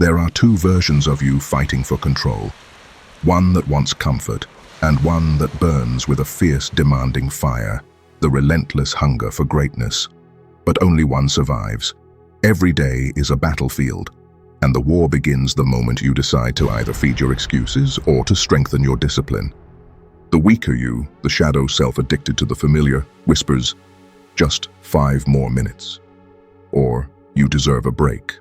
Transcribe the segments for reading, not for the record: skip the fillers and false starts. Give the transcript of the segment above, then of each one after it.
There are two versions of you fighting for control. One that wants comfort, and one that burns with a fierce, demanding fire, the relentless hunger for greatness. But only one survives. Every day is a battlefield, and the war begins the moment you decide to either feed your excuses or to strengthen your discipline. The weaker you, the shadow self addicted to the familiar, whispers, "Just 5 more minutes." Or, "You deserve a break."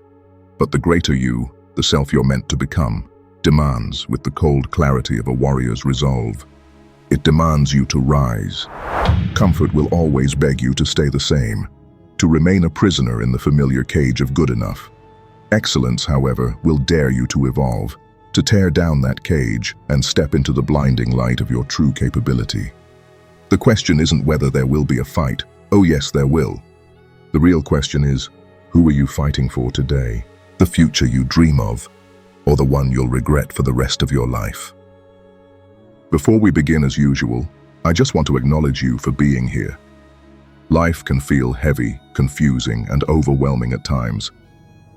But the greater you, the self you're meant to become, demands with the cold clarity of a warrior's resolve. It demands you to rise. Comfort will always beg you to stay the same, to remain a prisoner in the familiar cage of good enough. Excellence, however, will dare you to evolve, to tear down that cage and step into the blinding light of your true capability. The question isn't whether there will be a fight. Oh yes, there will. The real question is, who are you fighting for today? The future you dream of, or the one you'll regret for the rest of your life? Before we begin, as usual, I just want to acknowledge you for being here. Life can feel heavy, confusing, and overwhelming at times,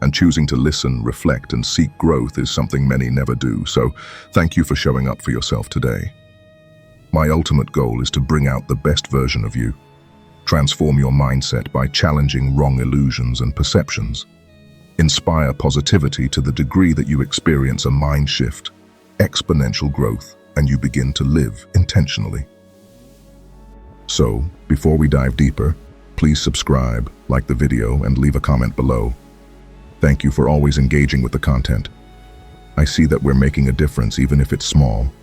and choosing to listen, reflect, and seek growth is something many never do, so thank you for showing up for yourself today. My ultimate goal is to bring out the best version of you, transform your mindset by challenging wrong illusions and perceptions, inspire positivity to the degree that you experience a mind shift, exponential growth, and you begin to live intentionally. So, before we dive deeper, please subscribe, like the video, and leave a comment below. Thank you for always engaging with the content. I see that we're making a difference, even if it's small.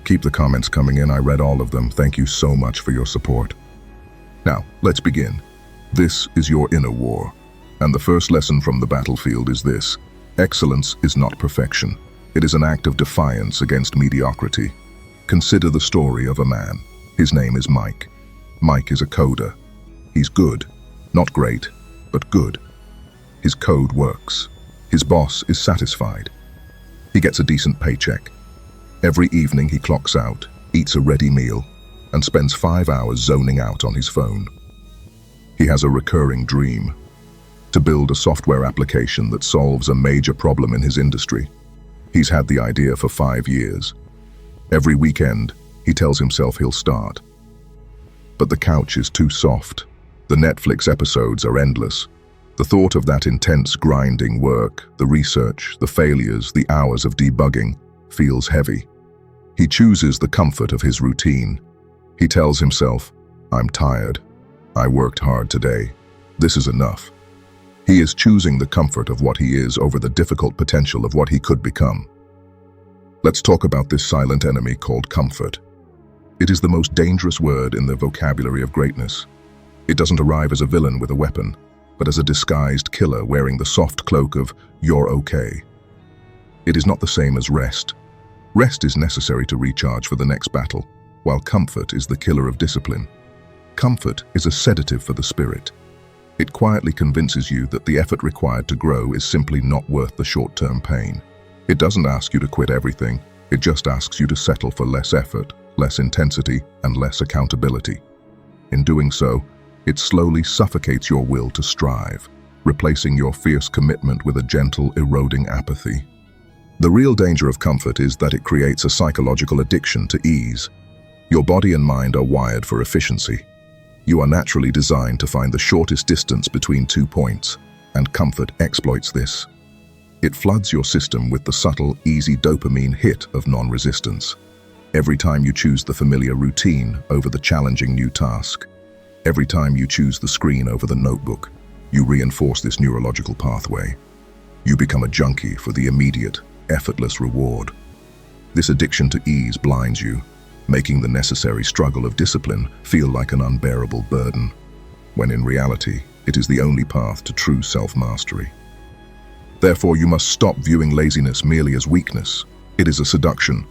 Keep the comments coming in. I read all of them. Thank you so much for your support. Now, let's begin. This is your inner war. And the first lesson from the battlefield is this: excellence is not perfection. It is an act of defiance against mediocrity. Consider the story of a man. His name is Mike. Mike is a coder. He's good. Not great, but good. His code works. His boss is satisfied. He gets a decent paycheck. Every evening he clocks out, eats a ready meal, and spends 5 hours zoning out on his phone. He has a recurring dream: to build a software application that solves a major problem in his industry. He's had the idea for 5 years. Every weekend, he tells himself he'll start. But the couch is too soft. The Netflix episodes are endless. The thought of that intense, grinding work, the research, the failures, the hours of debugging, feels heavy. He chooses the comfort of his routine. He tells himself, "I'm tired. I worked hard today. This is enough." He is choosing the comfort of what he is over the difficult potential of what he could become. Let's talk about this silent enemy called comfort. It is the most dangerous word in the vocabulary of greatness. It doesn't arrive as a villain with a weapon, but as a disguised killer wearing the soft cloak of "you're okay." It is not the same as rest. Rest is necessary to recharge for the next battle, while comfort is the killer of discipline. Comfort is a sedative for the spirit. It quietly convinces you that the effort required to grow is simply not worth the short-term pain. It doesn't ask you to quit everything. It just asks you to settle for less effort, less intensity, and less accountability. In doing so, it slowly suffocates your will to strive, replacing your fierce commitment with a gentle, eroding apathy. The real danger of comfort is that it creates a psychological addiction to ease. Your body and mind are wired for efficiency. You are naturally designed to find the shortest distance between 2 points, and comfort exploits this. It floods your system with the subtle, easy dopamine hit of non-resistance. Every time you choose the familiar routine over the challenging new task, every time you choose the screen over the notebook, you reinforce this neurological pathway. You become a junkie for the immediate, effortless reward. This addiction to ease blinds you, making the necessary struggle of discipline feel like an unbearable burden, when in reality, it is the only path to true self-mastery. Therefore, you must stop viewing laziness merely as weakness. It is a seduction.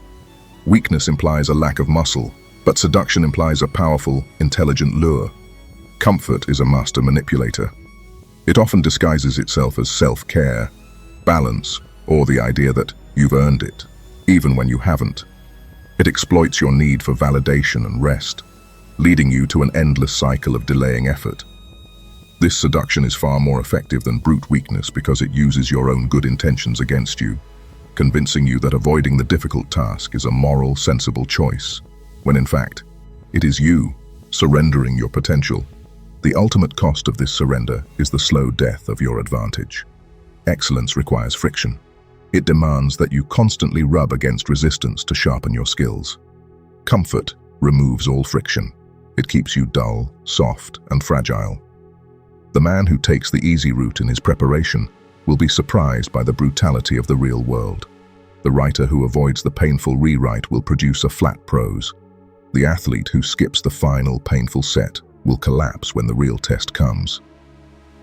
Weakness implies a lack of muscle, but seduction implies a powerful, intelligent lure. Comfort is a master manipulator. It often disguises itself as self-care, balance, or the idea that you've earned it, even when you haven't. It exploits your need for validation and rest, leading you to an endless cycle of delaying effort. This seduction is far more effective than brute weakness because it uses your own good intentions against you, convincing you that avoiding the difficult task is a moral, sensible choice, when in fact, it is you surrendering your potential. The ultimate cost of this surrender is the slow death of your advantage. Excellence requires friction. It demands that you constantly rub against resistance to sharpen your skills. Comfort removes all friction. It keeps you dull, soft, and fragile. The man who takes the easy route in his preparation will be surprised by the brutality of the real world. The writer who avoids the painful rewrite will produce a flat prose. The athlete who skips the final painful set will collapse when the real test comes.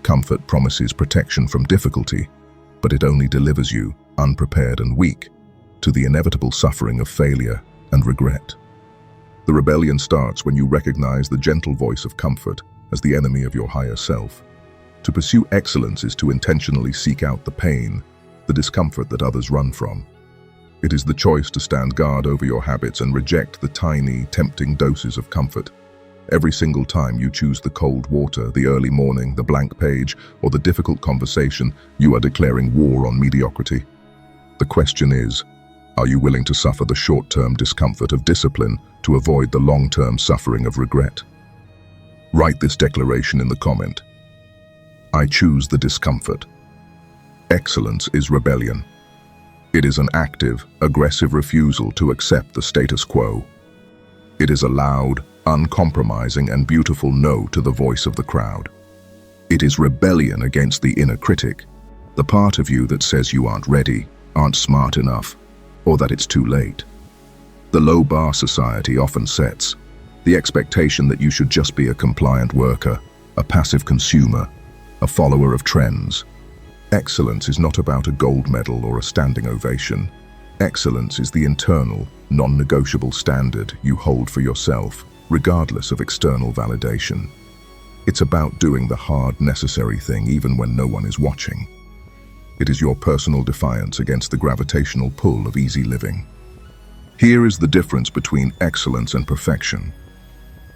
Comfort promises protection from difficulty, but it only delivers you, unprepared and weak, to the inevitable suffering of failure and regret. The rebellion starts when you recognize the gentle voice of comfort as the enemy of your higher self. To pursue excellence is to intentionally seek out the pain, the discomfort that others run from. It is the choice to stand guard over your habits and reject the tiny, tempting doses of comfort. Every single time you choose the cold water, the early morning, the blank page, or the difficult conversation, you are declaring war on mediocrity. The question is, are you willing to suffer the short-term discomfort of discipline to avoid the long-term suffering of regret? Write this declaration in the comment. I choose the discomfort. Excellence is rebellion. It is an active, aggressive refusal to accept the status quo. It is a loud, uncompromising and beautiful no to the voice of the crowd. It is rebellion against the inner critic, the part of you that says you aren't ready, aren't smart enough, or that it's too late. The low bar society often sets, the expectation that you should just be a compliant worker, a passive consumer, a follower of trends. Excellence is not about a gold medal or a standing ovation. Excellence is the internal, non-negotiable standard you hold for yourself, regardless of external validation. It's about doing the hard, necessary thing even when no one is watching. It is your personal defiance against the gravitational pull of easy living. Here is the difference between excellence and perfection.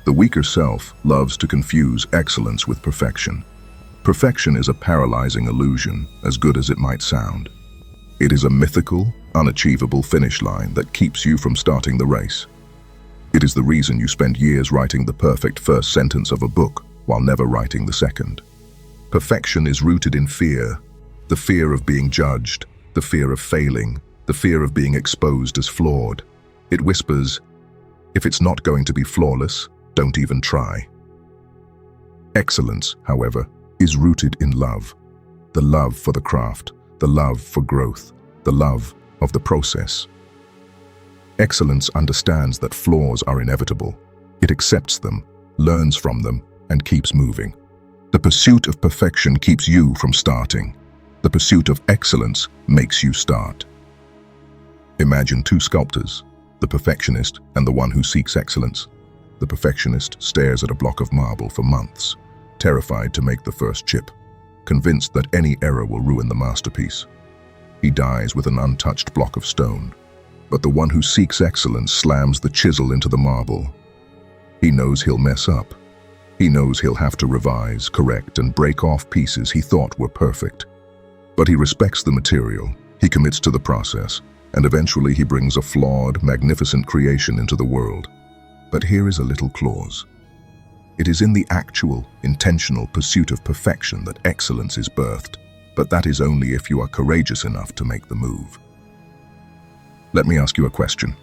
The weaker self loves to confuse excellence with perfection. Perfection is a paralyzing illusion, as good as it might sound. It is a mythical, unachievable finish line that keeps you from starting the race. It is the reason you spend years writing the perfect first sentence of a book while never writing the second. Perfection is rooted in fear, the fear of being judged, the fear of failing, the fear of being exposed as flawed. It whispers, if it's not going to be flawless, don't even try. Excellence, however, is rooted in love. The love for the craft, the love for growth, the love of the process. Excellence understands that flaws are inevitable. It accepts them, learns from them, and keeps moving. The pursuit of perfection keeps you from starting. The pursuit of excellence makes you start. Imagine two sculptors, the perfectionist and the one who seeks excellence. The perfectionist stares at a block of marble for months, terrified to make the first chip, convinced that any error will ruin the masterpiece. He dies with an untouched block of stone. But the one who seeks excellence slams the chisel into the marble. He knows he'll mess up. He knows he'll have to revise, correct, and break off pieces he thought were perfect. But he respects the material, he commits to the process, and eventually he brings a flawed, magnificent creation into the world. But here is a little clause. It is in the actual, intentional pursuit of perfection that excellence is birthed, but that is only if you are courageous enough to make the move. Let me ask you a question.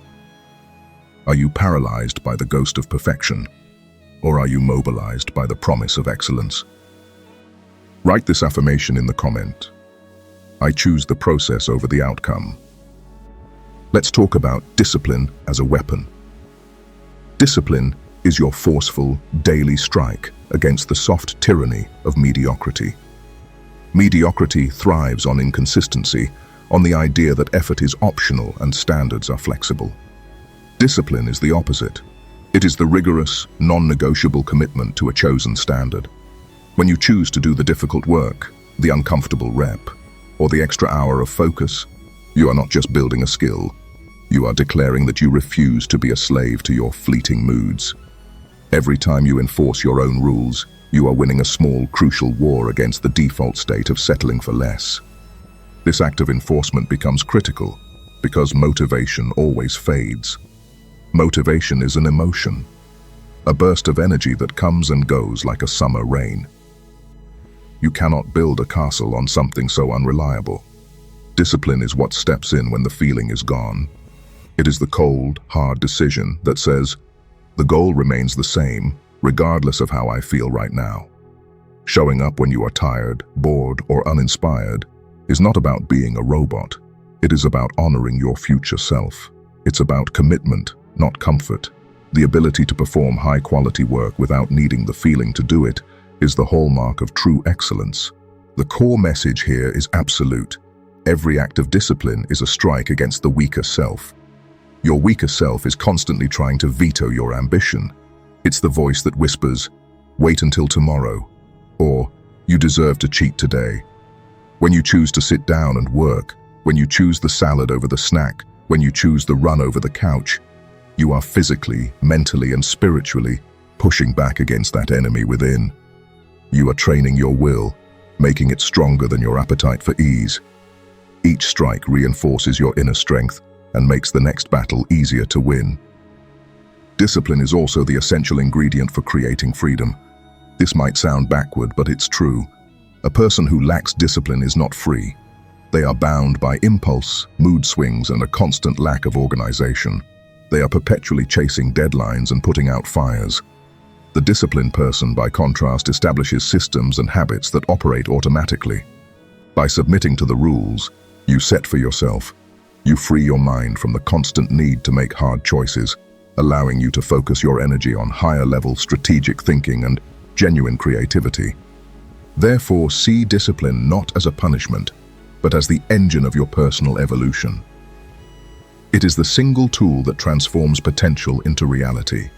Are you paralyzed by the ghost of perfection, or are you mobilized by the promise of excellence? Write this affirmation in the comment. I choose the process over the outcome. Let's talk about discipline as a weapon. Discipline is your forceful, daily strike against the soft tyranny of mediocrity. Mediocrity thrives on inconsistency, on the idea that effort is optional and standards are flexible. Discipline is the opposite. It is the rigorous, non-negotiable commitment to a chosen standard. When you choose to do the difficult work, the uncomfortable rep, or the extra hour of focus, you are not just building a skill. You are declaring that you refuse to be a slave to your fleeting moods. Every time you enforce your own rules, You are winning a small, crucial war against the default state of settling for less. This act of enforcement becomes critical because motivation always fades. Motivation is an emotion, a burst of energy that comes and goes like a summer rain. You cannot build a castle on something so unreliable. Discipline is what steps in when the feeling is gone. It is the cold, hard decision that says, the goal remains the same, regardless of how I feel right now. Showing up when you are tired, bored, or uninspired is not about being a robot. It is about honoring your future self. It's about commitment, not comfort. The ability to perform high-quality work without needing the feeling to do it is the hallmark of true excellence. The core message here is absolute. Every act of discipline is a strike against the weaker self. Your weaker self is constantly trying to veto your ambition. It's the voice that whispers, "Wait until tomorrow," or "You deserve to cheat today." When you choose to sit down and work, when you choose the salad over the snack, when you choose the run over the couch, you are physically, mentally, and spiritually pushing back against that enemy within. You are training your will, making it stronger than your appetite for ease. Each strike reinforces your inner strength and makes the next battle easier to win. Discipline is also the essential ingredient for creating freedom. This might sound backward, but it's true. A person who lacks discipline is not free. They are bound by impulse, mood swings, and a constant lack of organization. They are perpetually chasing deadlines and putting out fires. The disciplined person, by contrast, establishes systems and habits that operate automatically. By submitting to the rules you set for yourself, you free your mind from the constant need to make hard choices, allowing you to focus your energy on higher-level strategic thinking and genuine creativity. Therefore, see discipline not as a punishment, but as the engine of your personal evolution. It is the single tool that transforms potential into reality.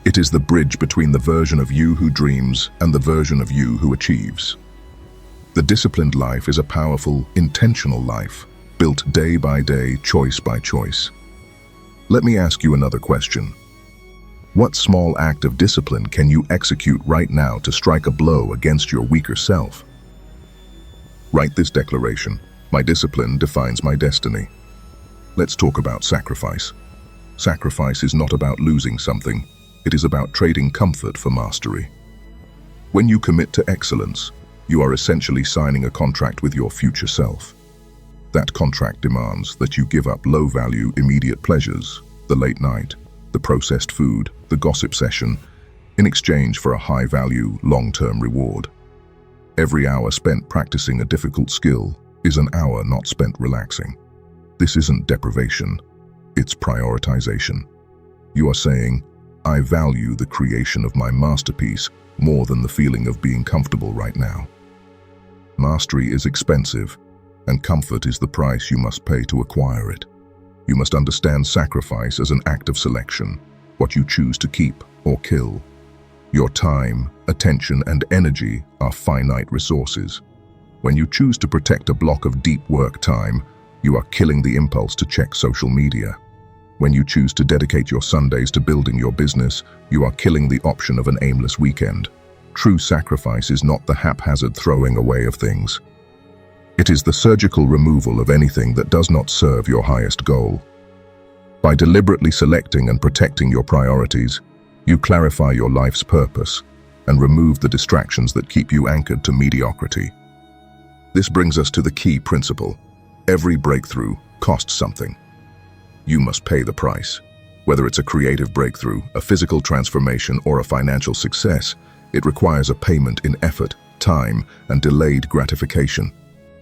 It is the bridge between the version of you who dreams and the version of you who achieves. The disciplined life is a powerful, intentional life, built day by day, choice by choice. Let me ask you another question. What small act of discipline can you execute right now to strike a blow against your weaker self? Write this declaration: my discipline defines my destiny. Let's talk about sacrifice. Sacrifice is not about losing something. It is about trading comfort for mastery. When you commit to excellence, you are essentially signing a contract with your future self. That contract demands that you give up low-value, immediate pleasures, the late night, the processed food, the gossip session, in exchange for a high-value, long-term reward. Every hour spent practicing a difficult skill is an hour not spent relaxing. This isn't deprivation, it's prioritization. You are saying, I value the creation of my masterpiece more than the feeling of being comfortable right now. Mastery is expensive, and comfort is the price you must pay to acquire it. You must understand sacrifice as an act of selection, what you choose to keep or kill. Your time, attention, and energy are finite resources. When you choose to protect a block of deep work time, you are killing the impulse to check social media. When you choose to dedicate your Sundays to building your business, you are killing the option of an aimless weekend. True sacrifice is not the haphazard throwing away of things. It is the surgical removal of anything that does not serve your highest goal. By deliberately selecting and protecting your priorities, you clarify your life's purpose and remove the distractions that keep you anchored to mediocrity. This brings us to the key principle. Every breakthrough costs something. You must pay the price. Whether it's a creative breakthrough, a physical transformation, or a financial success, it requires a payment in effort, time, and delayed gratification.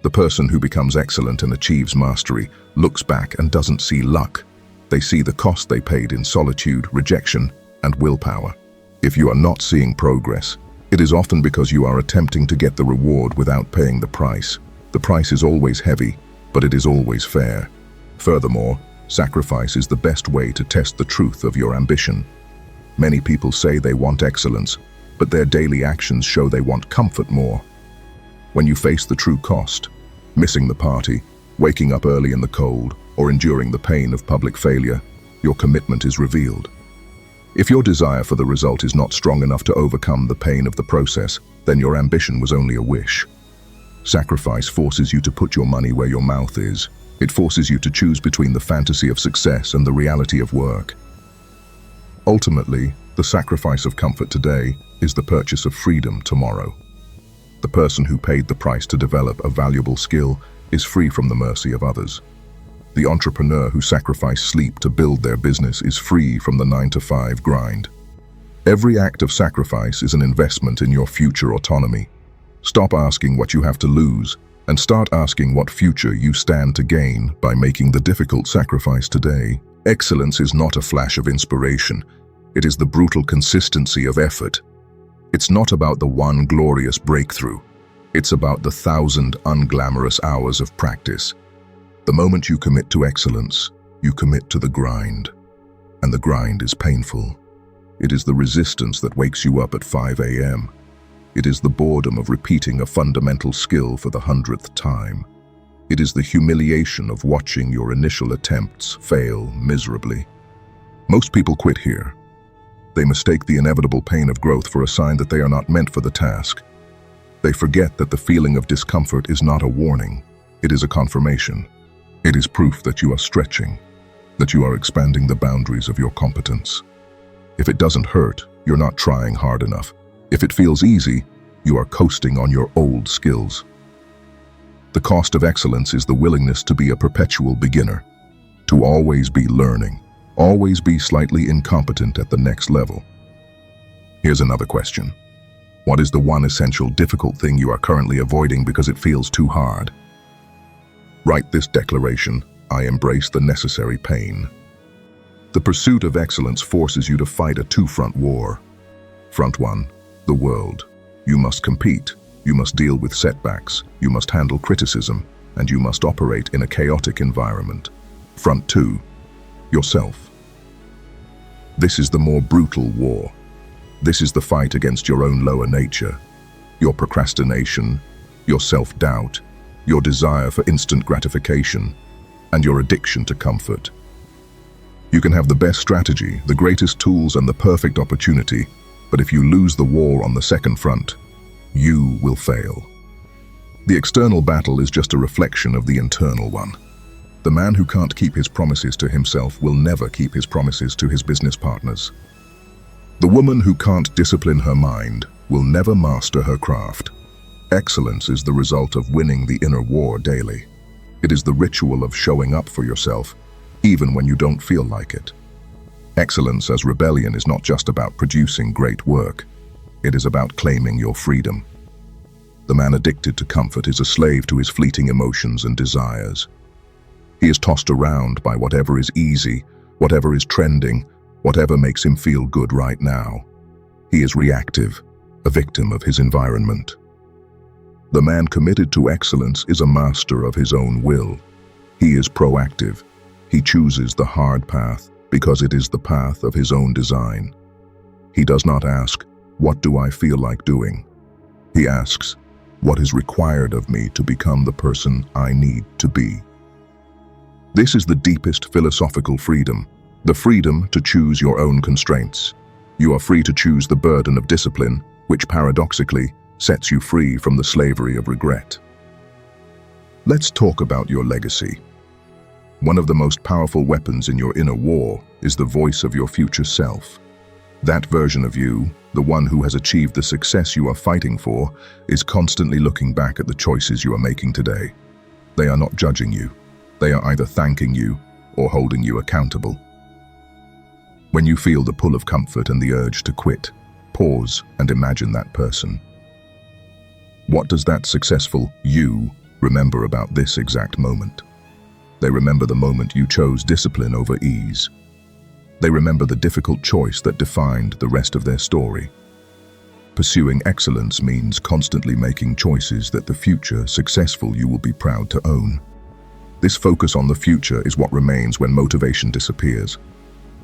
The person who becomes excellent and achieves mastery looks back and doesn't see luck. They see the cost they paid in solitude, rejection, and willpower. If you are not seeing progress, it is often because you are attempting to get the reward without paying the price. The price is always heavy, but it is always fair. Furthermore, sacrifice is the best way to test the truth of your ambition. Many people say they want excellence, but their daily actions show they want comfort more. When you face the true cost, missing the party, waking up early in the cold, or enduring the pain of public failure, your commitment is revealed. If your desire for the result is not strong enough to overcome the pain of the process, then your ambition was only a wish. Sacrifice forces you to put your money where your mouth is. It forces you to choose between the fantasy of success and the reality of work. Ultimately, the sacrifice of comfort today is the purchase of freedom tomorrow. The person who paid the price to develop a valuable skill is free from the mercy of others. The entrepreneur who sacrificed sleep to build their business is free from the 9-to-5 grind. Every act of sacrifice is an investment in your future autonomy. Stop asking what you have to lose and start asking what future you stand to gain by making the difficult sacrifice today. Excellence is not a flash of inspiration. It is the brutal consistency of effort. It's not about the one glorious breakthrough. It's about the 1,000 unglamorous hours of practice. The moment you commit to excellence, you commit to the grind. And the grind is painful. It is the resistance that wakes you up at 5 a.m. It is the boredom of repeating a fundamental skill for the 100th time. It is the humiliation of watching your initial attempts fail miserably. Most people quit here. They mistake the inevitable pain of growth for a sign that they are not meant for the task. They forget that the feeling of discomfort is not a warning. It is a confirmation. It is proof that you are stretching, that you are expanding the boundaries of your competence. If it doesn't hurt, you're not trying hard enough. If it feels easy, you are coasting on your old skills. The cost of excellence is the willingness to be a perpetual beginner, to always be learning, always be slightly incompetent at the next level. Here's another question. What is the one essential difficult thing you are currently avoiding because it feels too hard? Write this declaration: I embrace the necessary pain. The pursuit of excellence forces you to fight a two-front war. Front 1, the world. You must compete, you must deal with setbacks, you must handle criticism, and you must operate in a chaotic environment. Front 2, yourself. This is the more brutal war. This is the fight against your own lower nature, your procrastination, your self-doubt, your desire for instant gratification, and your addiction to comfort. You can have the best strategy, the greatest tools, and the perfect opportunity, but if you lose the war on the second front, you will fail. The external battle is just a reflection of the internal one. The man who can't keep his promises to himself will never keep his promises to his business partners. The woman who can't discipline her mind will never master her craft. Excellence is the result of winning the inner war daily. It is the ritual of showing up for yourself, even when you don't feel like it. Excellence as rebellion is not just about producing great work. It is about claiming your freedom. The man addicted to comfort is a slave to his fleeting emotions and desires. He is tossed around by whatever is easy, whatever is trending, whatever makes him feel good right now. He is reactive, a victim of his environment. The man committed to excellence is a master of his own will. He is proactive. He chooses the hard path because it is the path of his own design. He does not ask, "What do I feel like doing?" He asks, "What is required of me to become the person I need to be?" This is the deepest philosophical freedom, the freedom to choose your own constraints. You are free to choose the burden of discipline, which paradoxically sets you free from the slavery of regret. Let's talk about your legacy. One of the most powerful weapons in your inner war is the voice of your future self. That version of you, the one who has achieved the success you are fighting for, is constantly looking back at the choices you are making today. They are not judging you. They are either thanking you or holding you accountable. When you feel the pull of comfort and the urge to quit, pause and imagine that person. What does that successful you remember about this exact moment? They remember the moment you chose discipline over ease. They remember the difficult choice that defined the rest of their story. Pursuing excellence means constantly making choices that the future successful you will be proud to own. This focus on the future is what remains when motivation disappears.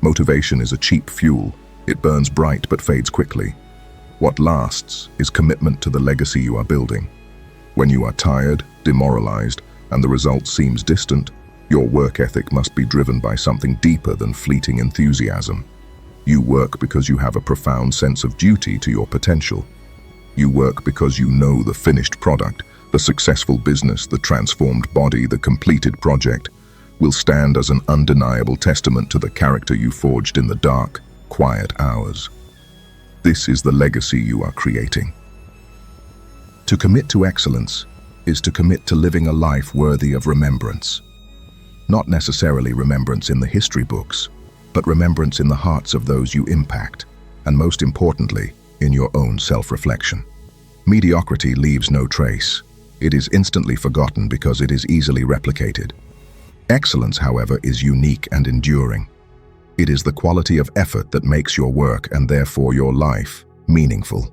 Motivation is a cheap fuel. It burns bright but fades quickly. What lasts is commitment to the legacy you are building. When you are tired, demoralized, and the result seems distant, your work ethic must be driven by something deeper than fleeting enthusiasm. You work because you have a profound sense of duty to your potential. You work because you know the finished product, the successful business, the transformed body, the completed project will stand as an undeniable testament to the character you forged in the dark, quiet hours. This is the legacy you are creating. To commit to excellence is to commit to living a life worthy of remembrance. Not necessarily remembrance in the history books, but remembrance in the hearts of those you impact, and most importantly, in your own self-reflection. Mediocrity leaves no trace. It is instantly forgotten because it is easily replicated. Excellence, however, is unique and enduring. It is the quality of effort that makes your work and therefore your life meaningful.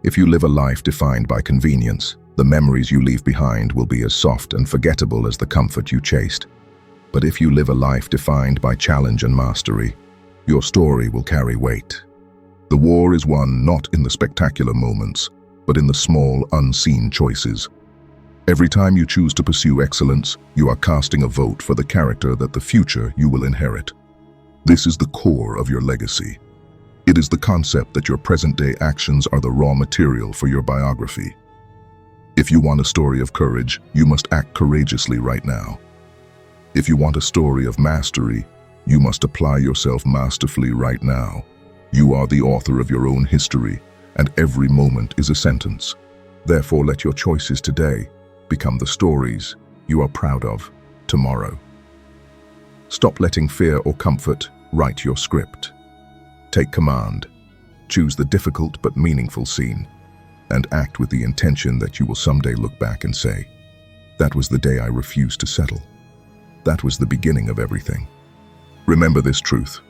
If you live a life defined by convenience, the memories you leave behind will be as soft and forgettable as the comfort you chased. But if you live a life defined by challenge and mastery, your story will carry weight. The war is won not in the spectacular moments, but in the small, unseen choices. Every time you choose to pursue excellence, you are casting a vote for the character that the future you will inherit. This is the core of your legacy. It is the concept that your present-day actions are the raw material for your biography. If you want a story of courage, you must act courageously right now. If you want a story of mastery, you must apply yourself masterfully right now. You are the author of your own history, and every moment is a sentence. Therefore, let your choices today become the stories you are proud of tomorrow. Stop letting fear or comfort write your script. Take command. Choose the difficult but meaningful scene, and act with the intention that you will someday look back and say, "That was the day I refused to settle. That was the beginning of everything." Remember this truth.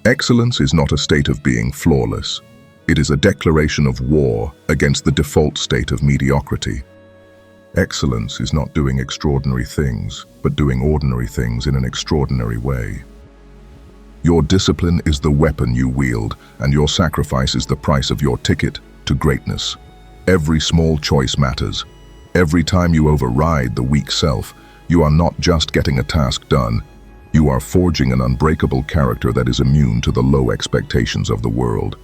Excellence is not a state of being flawless. It is a declaration of war against the default state of mediocrity. Excellence is not doing extraordinary things, but doing ordinary things in an extraordinary way. Your discipline is the weapon you wield, and your sacrifice is the price of your ticket to greatness. Every small choice matters. Every time you override the weak self, you are not just getting a task done, you are forging an unbreakable character that is immune to the low expectations of the world.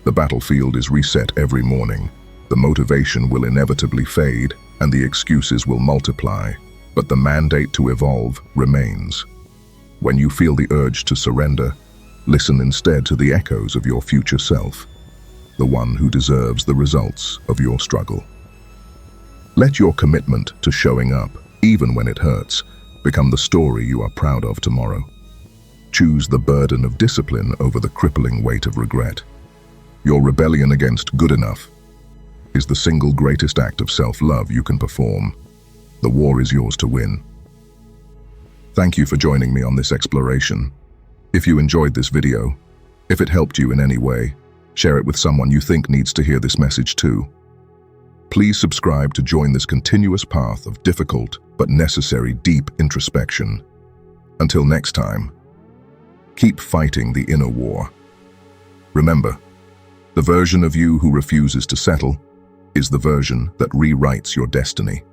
The battlefield is reset every morning. The motivation will inevitably fade, and the excuses will multiply, but the mandate to evolve remains. When you feel the urge to surrender, listen instead to the echoes of your future self, the one who deserves the results of your struggle. Let your commitment to showing up, even when it hurts, become the story you are proud of tomorrow. Choose the burden of discipline over the crippling weight of regret. Your rebellion against good enough is the single greatest act of self-love you can perform. The war is yours to win. Thank you for joining me on this exploration. If you enjoyed this video, if it helped you in any way, share it with someone you think needs to hear this message too. Please subscribe to join this continuous path of difficult but necessary deep introspection. Until next time, keep fighting the inner war. Remember, the version of you who refuses to settle is the version that rewrites your destiny.